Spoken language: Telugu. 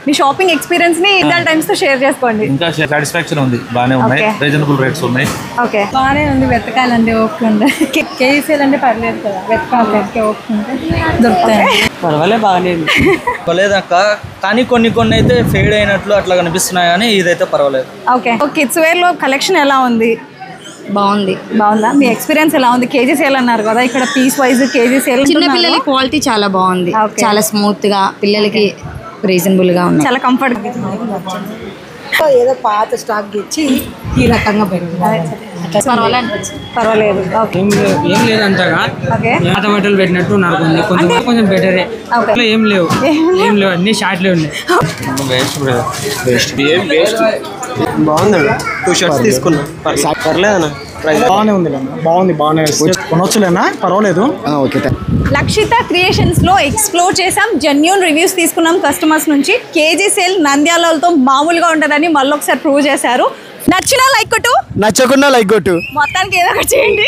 మీ షాపింగ్ ఎక్స్పీరియన్స్ ని ఇందాల్ టైమ్స్ తో షేర్ చేసుకోండి. ఇంకా సాటిస్ఫాక్షన్ ఉంది, బానే ఉన్నాయి, రీజనబుల్ రేట్స్ ఉన్నాయి. ఓకే, బానే ఉంది. వెతకాలండి, ఓకే ఉంది. కేజీసీలు అంటే పర్లేదు కదా, వెతకాలి, ఓకే ఉంది, దొరుకుతాయి. పర్వాలేదు, బాగాలేదు. పర్లేదక్క, కానీ కొన్ని అయితే ఫేడ్ అయినట్లు అట్లా కనిపిస్తున్నాయి, కానీ ఇదైతే పర్వాలేదు. ఓకే. కిడ్స్ వేర్ లో కలెక్షన్ ఎలా ఉంది? బాగుందా? మీ ఎక్స్పీరియన్స్ ఎలా ఉంది? కేజీ సేల్ అన్నారు కదా, ఇక్కడ పీస్ వైజ్ కేజీ సేల్. చిన్న పిల్లల క్వాలిటీ చాలా బాగుంది, చాలా స్మూత్ గా, పిల్లలకి రీజనబుల్ గా ఉంది, చాలా కంఫర్ట్. ఏదో పాత స్టాక్ తెచ్చి ఈ రకంగా పర్వాలేదు. ఏం లేదు అంతగా, పాత బట్టలు పెట్టినట్టు నాకు ఉంది, కొంచెం బెటరే. ఏం లేవు అన్ని షార్ట్లే ఉన్నాయి. బాగుందండి, 2 షర్ట్స్ తీసుకున్నా, పర్లేదన్నా, బాగానే ఉంది, బాగానే కొనొచ్చులేనా, పర్వాలేదు. లక్షిత క్రియేషన్స్ లో ఎక్స్ప్లోర్ చేసాం, జెన్యూన్ రివ్యూస్ తీసుకున్నాం కస్టమర్స్ నుంచి. కేజీ సేల్ నంద్యాలతో మామూలుగా ఉంటుందని మళ్ళీ ఒకసారి ప్రూవ్ చేశారు. నచ్చినా లైక్ కొట్టు, నచ్చకుండా లైక్ కొట్టు, మొత్తానికి ఏదో ఒకటి చేయండి.